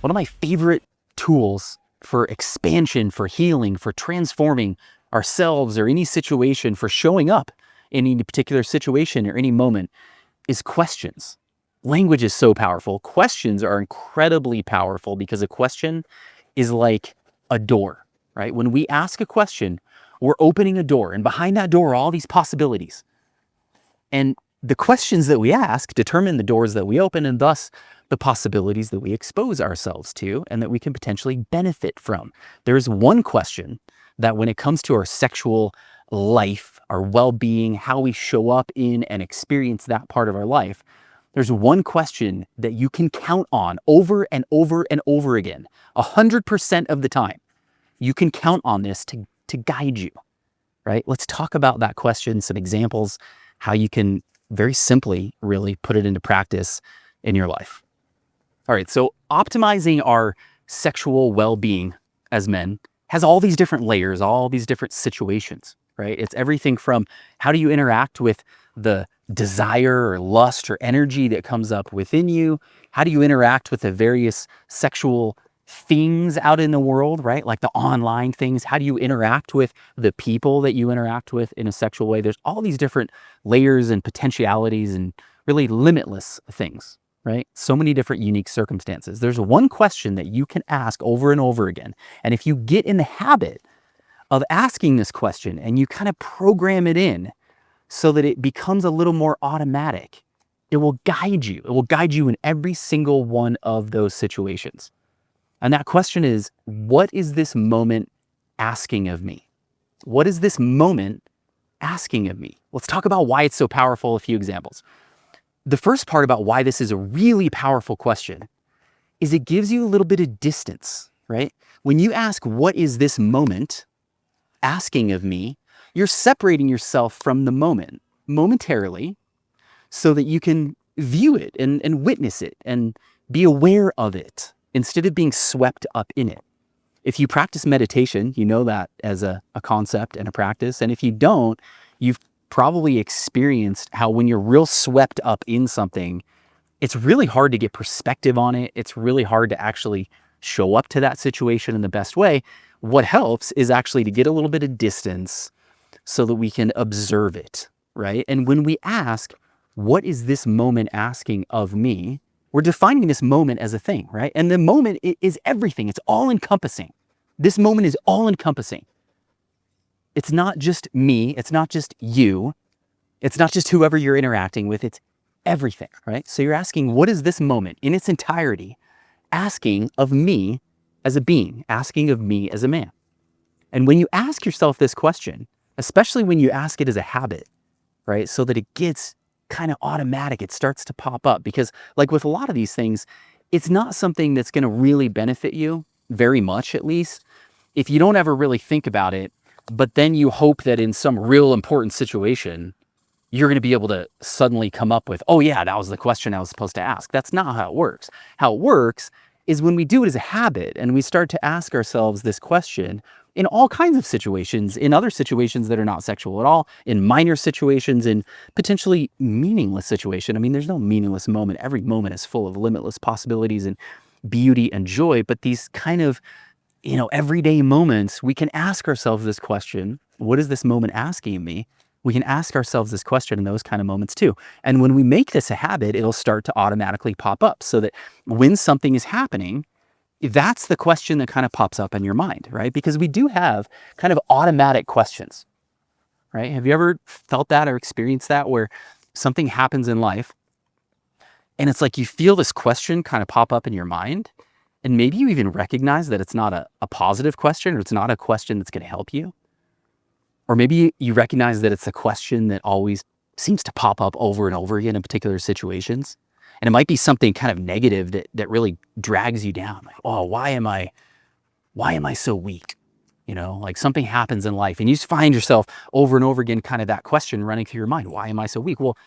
One of my favorite tools for expansion, for healing, for transforming ourselves or any situation, for showing up in any particular situation or any moment is questions. Language is so powerful. Questions are incredibly powerful because a question is like a door, right? When we ask a question, we're opening a door, and behind that door are all these possibilities. And the questions that we ask determine the doors that we open, and thus the possibilities that we expose ourselves to and that we can potentially benefit from. There's one question that when it comes to our sexual life, our well-being, how we show up in and experience that part of our life, there's one question that you can count on over and over and over again, 100% of the time. You can count on this to guide you, right? Let's talk about that question, some examples, how you can very simply really put it into practice in your life. All right, so optimizing our sexual well-being as men has all these different layers, all these different situations, right? It's everything from how do you interact with the desire or lust or energy that comes up within you? How do you interact with the various sexual things out in the world, right? Like the online things. How do you interact with the people that you interact with in a sexual way? There's all these different layers and potentialities and really limitless things, right? So many different unique circumstances. There's one question that you can ask over and over again. And if you get in the habit of asking this question and you kind of program it in so that it becomes a little more automatic, it will guide you. It will guide you in every single one of those situations. And that question is, what is this moment asking of me? What is this moment asking of me? Let's talk about why it's so powerful, a few examples. The first part about why this is a really powerful question is it gives you a little bit of distance, right? When you ask, what is this moment asking of me? You're separating yourself from the moment momentarily so that you can view it and witness it and be aware of it instead of being swept up in it. If you practice meditation, you know that as a concept and a practice. And if you don't, you've probably experienced how when you're real swept up in something, it's really hard to get perspective on it. It's really hard to actually show up to that situation in the best way. What helps is actually to get a little bit of distance so that we can observe it, right? And when we ask, what is this moment asking of me? We're defining this moment as a thing, right? And the moment is everything. It's all encompassing. This moment is all encompassing. It's not just me. It's not just you. It's not just whoever you're interacting with. It's everything, right? So you're asking, what is this moment in its entirety asking of me as a being, asking of me as a man? And when you ask yourself this question, especially when you ask it as a habit, right? So that it gets kind of automatic, it starts to pop up, because like with a lot of these things, it's not something that's going to really benefit you very much, at least if you don't ever really think about it, but then you hope that in some real important situation, you're going to be able to suddenly come up with, oh yeah, that was the question I was supposed to ask. That's not how it works. How it works is when we do it as a habit and we start to ask ourselves this question in all kinds of situations, in other situations that are not sexual at all, in minor situations, in potentially meaningless situation. I mean, there's no meaningless moment. Every moment is full of limitless possibilities and beauty and joy. But these kind of, everyday moments, we can ask ourselves this question, what is this moment asking me? We can ask ourselves this question in those kind of moments too. And when we make this a habit, it'll start to automatically pop up so that when something is happening, that's the question that kind of pops up in your mind, right? Because we do have kind of automatic questions, right? Have you ever felt that or experienced that where something happens in life and it's like you feel this question kind of pop up in your mind, and maybe you even recognize that it's not a positive question, or it's not a question that's going to help you? Or maybe you recognize that it's a question that always seems to pop up over and over again in particular situations. And it might be something kind of negative that really drags you down. Like, oh, why am I so weak? Like something happens in life and you just find yourself over and over again, kind of that question running through your mind. Why am I so weak? Well,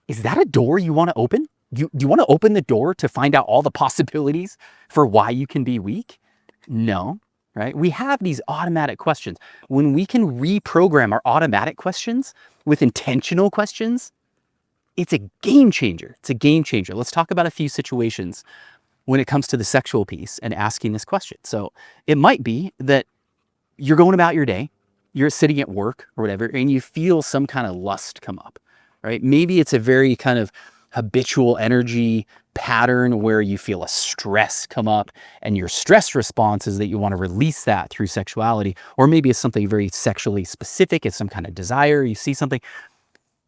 is that a door you want to open? Do you want to open the door to find out all the possibilities for why you can be weak? No, right? We have these automatic questions. When we can reprogram our automatic questions with intentional questions, it's a game changer. It's a game changer. Let's talk about a few situations when it comes to the sexual piece and asking this question. So it might be that you're going about your day, you're sitting at work or whatever, and you feel some kind of lust come up, right? Maybe it's a very kind of habitual energy pattern where you feel a stress come up, and your stress response is that you want to release that through sexuality. Or maybe it's something very sexually specific. It's some kind of desire. You see something,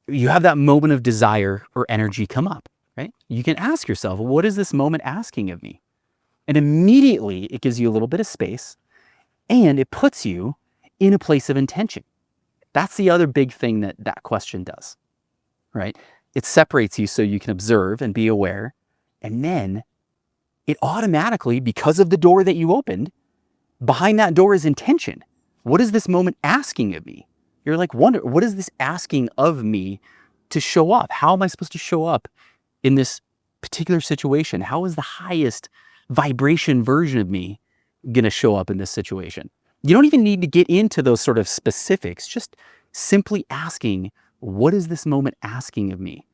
you have that moment of desire or energy come up, right? You can ask yourself, what is this moment asking of me? And immediately it gives you a little bit of space, and it puts you in a place of intention. That's the other big thing that that question does, right? It separates you so you can observe and be aware. And then it automatically, because of the door that you opened, behind that door is intention. What is this moment asking of me? You're like, wonder, what is this asking of me to show up? How am I supposed to show up in this particular situation? How is the highest vibration version of me going to show up in this situation? You don't even need to get into those sort of specifics, just simply asking, what is this moment asking of me?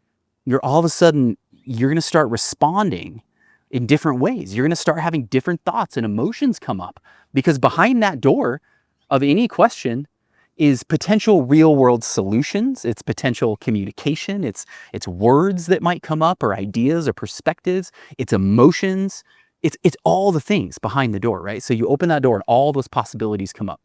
You're all of a sudden, you're going to start responding in different ways. You're going to start having different thoughts and emotions come up, because behind that door of any question is potential real world solutions. It's potential communication. It's words that might come up, or ideas or perspectives. It's emotions. It's all the things behind the door, right? So you open that door and all those possibilities come up.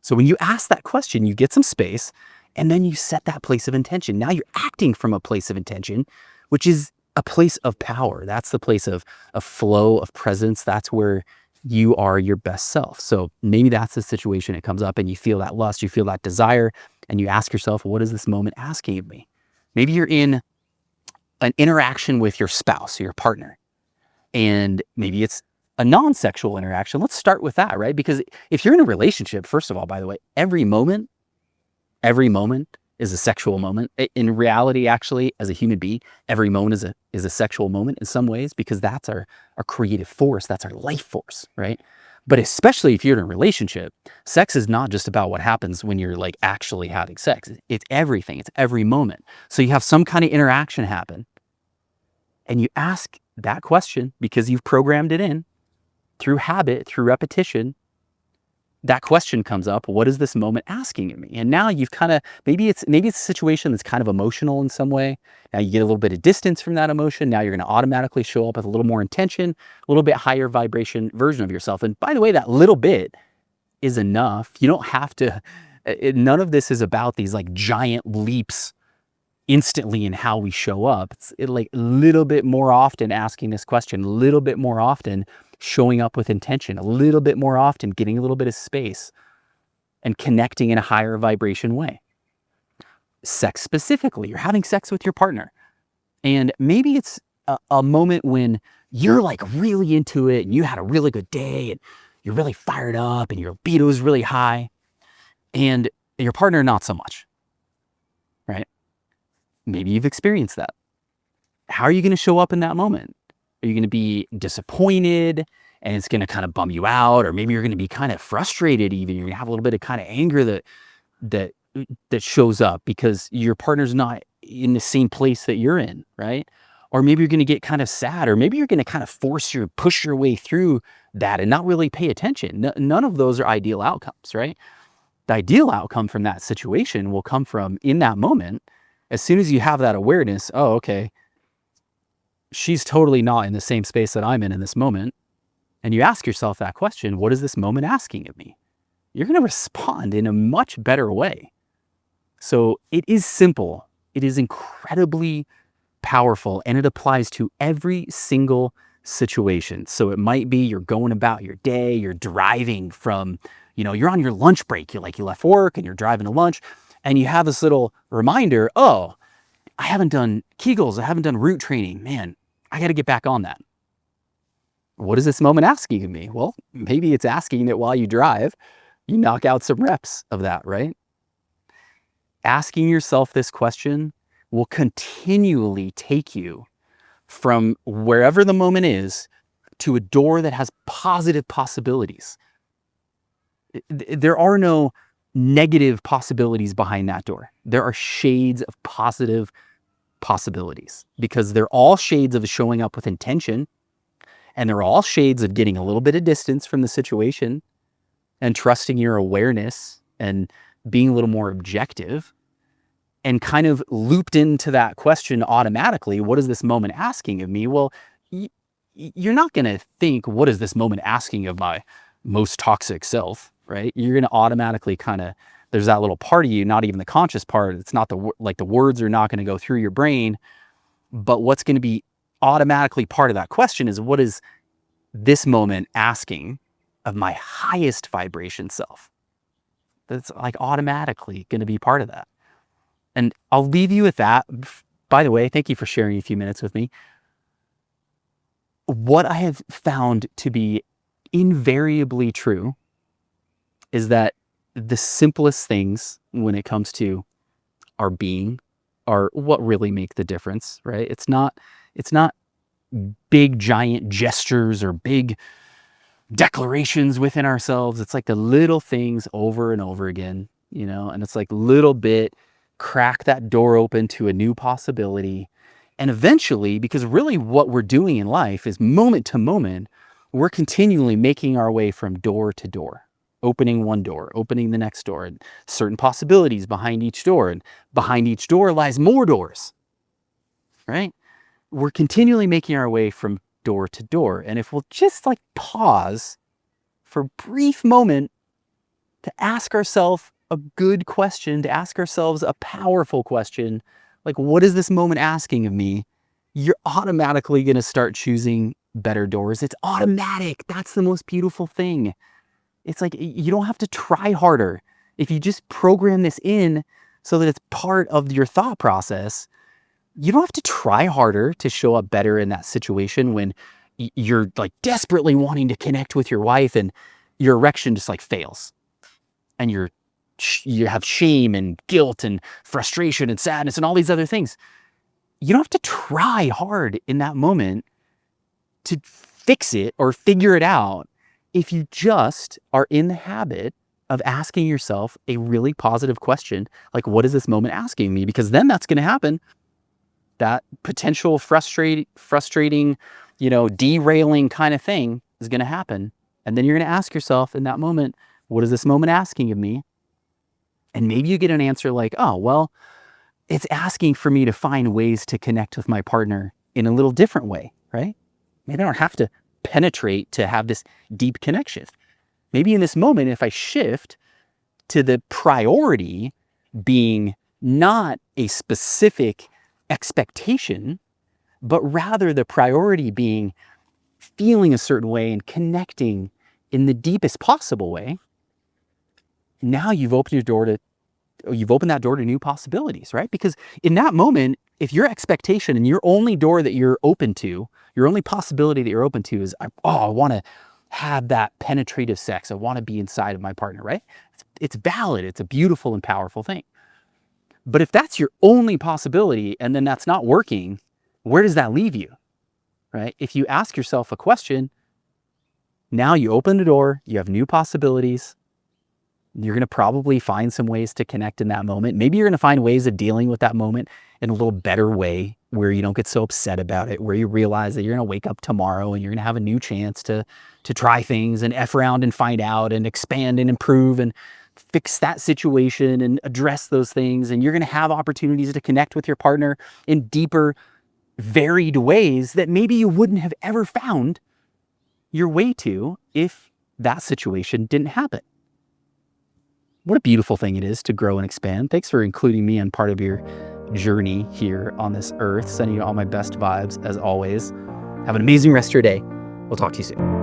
So when you ask that question, you get some space, and then you set that place of intention. Now you're acting from a place of intention, which is a place of power. That's the place of flow, of presence. That's where you are your best self. So maybe that's the situation. It comes up and you feel that lust, you feel that desire, and you ask yourself, what is this moment asking of me? Maybe you're in an interaction with your spouse or your partner, and maybe it's a non-sexual interaction. Let's start with that, right? Because if you're in a relationship, first of all, by the way, every moment is a sexual moment. In reality, actually, as a human being, every moment is a sexual moment in some ways, because that's our creative force. That's our life force, right? But especially if you're in a relationship, sex is not just about what happens when you're like actually having sex. It's everything. It's every moment. So you have some kind of interaction happen, and you ask that question because you've programmed it in through habit, through repetition. That question comes up, what is this moment asking of me? And now you've kind of, maybe it's a situation that's kind of emotional in some way. Now you get a little bit of distance from that emotion. Now you're going to automatically show up with a little more intention, a little bit higher vibration version of yourself. And by the way, that little bit is enough. You don't have to, none of this is about these like giant leaps instantly in how we show up. It's like a little bit more often asking this question, a little bit more often showing up with intention, a little bit more often getting a little bit of space and connecting in a higher vibration way. Sex specifically, you're having sex with your partner, and maybe it's a moment when you're like really into it and you had a really good day and you're really fired up and your libido is really high, and your partner not so much, right? Maybe you've experienced that. How are you going to show up in that moment? Are you going to be disappointed and it's going to kind of bum you out? Or maybe you're going to be kind of frustrated even. You're going to have a little bit of kind of anger that shows up because your partner's not in the same place that you're in, right? Or maybe you're going to get kind of sad, or maybe you're going to kind of push your way through that and not really pay attention. None of those are ideal outcomes, right? The ideal outcome from that situation will come from in that moment. As soon as you have that awareness, oh, okay, she's totally not in the same space that I'm in this moment. And you ask yourself that question, what is this moment asking of me? You're going to respond in a much better way. So it is simple. It is incredibly powerful, and it applies to every single situation. So it might be you're going about your day, you're driving from, you're on your lunch break. You left work and you're driving to lunch, and you have this little reminder, oh, I haven't done Kegels. I haven't done root training. Man, I got to get back on that. What is this moment asking of me? Well, maybe it's asking that while you drive, you knock out some reps of that, right? Asking yourself this question will continually take you from wherever the moment is to a door that has positive possibilities. There are no negative possibilities behind that door. There are shades of positive possibilities, because they're all shades of showing up with intention. And they're all shades of getting a little bit of distance from the situation and trusting your awareness and being a little more objective, and kind of looped into that question automatically. What is this moment asking of me? Well, you're not going to think, what is this moment asking of my most toxic self, right? You're going to automatically there's that little part of you, not even the conscious part. It's not the words are not going to go through your brain, but what's going to be automatically part of that question is, what is this moment asking of my highest vibration self? That's like automatically going to be part of that. And I'll leave you with that. By the way, thank you for sharing a few minutes with me. What I have found to be invariably true is that the simplest things when it comes to our being are what really make the difference, right? It's not big giant gestures or big declarations within ourselves. It's like the little things over and over again, and it's like little bit crack that door open to a new possibility. And eventually, because really what we're doing in life is moment to moment, we're continually making our way from door to door, opening one door, opening the next door, and certain possibilities behind each door. And behind each door lies more doors, right? We're continually making our way from door to door. And if we'll just pause for a brief moment to ask ourselves a good question, to ask ourselves a powerful question, like, what is this moment asking of me? You're automatically going to start choosing better doors. It's automatic. That's the most beautiful thing. It's like, you don't have to try harder. If you just program this in so that it's part of your thought process, you don't have to try harder to show up better in that situation when you're desperately wanting to connect with your wife and your erection just fails. And you have shame and guilt and frustration and sadness and all these other things. You don't have to try hard in that moment to fix it or figure it out if you just are in the habit of asking yourself a really positive question, like, what is this moment asking me? Because then that's going to happen. That potential frustrating, derailing kind of thing is going to happen. And then you're going to ask yourself in that moment, what is this moment asking of me? And maybe you get an answer like, oh, well, it's asking for me to find ways to connect with my partner in a little different way, right? Maybe I don't have to penetrate to have this deep connection. Maybe in this moment, if I shift to the priority being not a specific expectation, but rather the priority being feeling a certain way and connecting in the deepest possible way, now you've opened that door to new possibilities, right? Because in that moment, if your expectation and your only door that you're open to, your only possibility that you're open to is, I want to have that penetrative sex. I want to be inside of my partner, right? It's valid. It's a beautiful and powerful thing. But if that's your only possibility and then that's not working, where does that leave you, right? If you ask yourself a question, now you open the door, you have new possibilities. You're going to probably find some ways to connect in that moment. Maybe you're going to find ways of dealing with that moment in a little better way where you don't get so upset about it, where you realize that you're going to wake up tomorrow and you're going to have a new chance to try things and F around and find out and expand and improve and fix that situation and address those things. And you're going to have opportunities to connect with your partner in deeper, varied ways that maybe you wouldn't have ever found your way to if that situation didn't happen. What a beautiful thing it is to grow and expand. Thanks for including me on part of your journey here on this earth. Sending you all my best vibes as always. Have an amazing rest of your day. We'll talk to you soon.